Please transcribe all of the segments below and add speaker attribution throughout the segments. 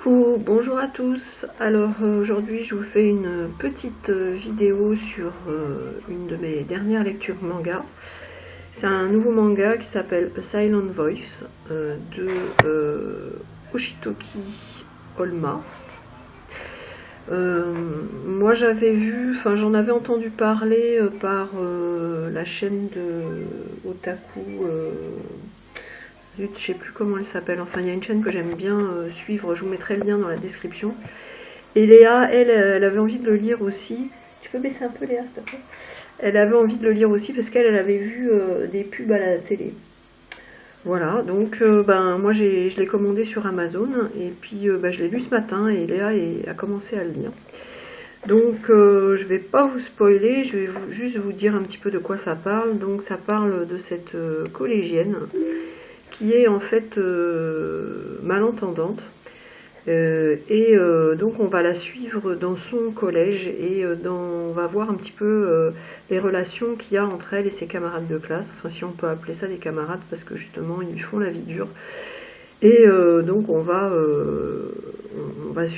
Speaker 1: Coucou, bonjour à tous. Alors aujourd'hui je vous fais une petite vidéo sur une de mes dernières lectures manga. C'est un nouveau manga qui s'appelle A Silent Voice de Oshitoki Olma. Moi j'avais vu, j'en avais entendu parler par la chaîne de Otaku, je sais plus comment elle s'appelle, enfin il y a une chaîne que j'aime bien suivre, je vous mettrai le lien dans la description. Et Léa, elle avait envie de le lire aussi. Tu peux baisser un peu Léa, s'il te plaît? Elle avait envie de le lire aussi parce qu'elle avait vu des pubs à la télé. Voilà, donc moi je l'ai commandé sur Amazon et puis je l'ai lu ce matin et Léa a commencé à le lire. Donc je vais pas vous spoiler, je vais juste vous dire un petit peu de quoi ça parle. Donc ça parle de cette collégienne qui est en fait malentendante. Donc on va la suivre dans son collège et on va voir un petit peu les relations qu'il y a entre elle et ses camarades de classe, enfin si on peut appeler ça des camarades parce que justement ils lui font la vie dure. Et donc on va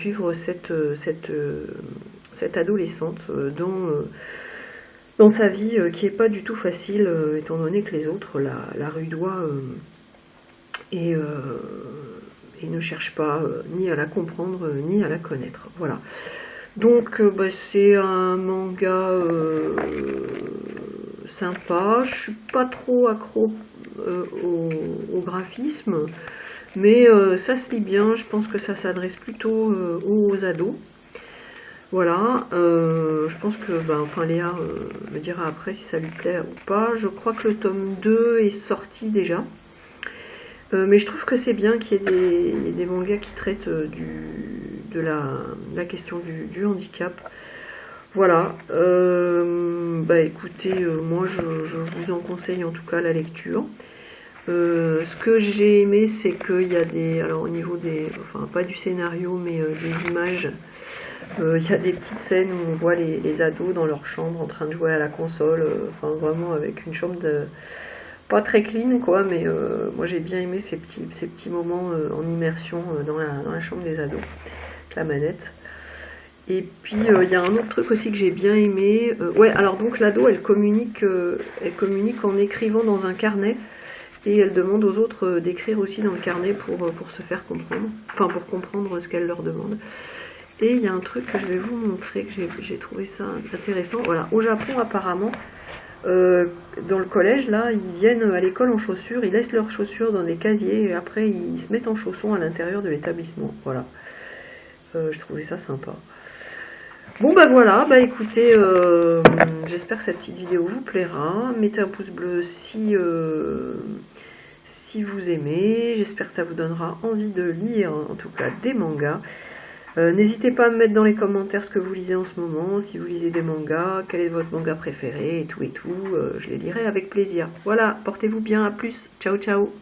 Speaker 1: suivre cette adolescente dans sa vie qui est pas du tout facile étant donné que les autres la rudoient et ne cherche pas ni à la comprendre ni à la connaître. Voilà. Donc c'est un manga sympa. Je suis pas trop accro au graphisme, mais ça se lit bien. Je pense que ça s'adresse plutôt aux ados. Voilà. Je pense que Léa me dira après si ça lui plaît ou pas. Je crois que le tome 2 est sorti déjà. Mais je trouve que c'est bien qu'il y ait des mangas qui traitent de la question du handicap. Voilà. Écoutez, moi je vous en conseille en tout cas la lecture. Ce que j'ai aimé, c'est qu'il y a alors au niveau pas du scénario, mais des images, il y a des petites scènes où on voit les ados dans leur chambre en train de jouer à la console, vraiment avec une chambre pas très clean quoi, mais moi j'ai bien aimé ces petits moments en immersion dans la chambre des ados, avec la manette. Et puis il y a un autre truc aussi que j'ai bien aimé. Alors donc l'ado elle communique en écrivant dans un carnet et elle demande aux autres d'écrire aussi dans le carnet pour se faire comprendre, pour comprendre ce qu'elle leur demande. Et il y a un truc que je vais vous montrer que j'ai trouvé ça intéressant. Voilà, au Japon apparemment. Dans le collège là, ils viennent à l'école en chaussures, ils laissent leurs chaussures dans des casiers et après ils se mettent en chaussons à l'intérieur de l'établissement. Voilà, je trouvais ça sympa. Bon voilà, écoutez, j'espère que cette petite vidéo vous plaira. Mettez un pouce bleu si vous aimez. J'espère que ça vous donnera envie de lire en tout cas des mangas. N'hésitez pas à me mettre dans les commentaires ce que vous lisez en ce moment, si vous lisez des mangas, quel est votre manga préféré et tout, je les lirai avec plaisir. Voilà, portez-vous bien, à plus, ciao ciao.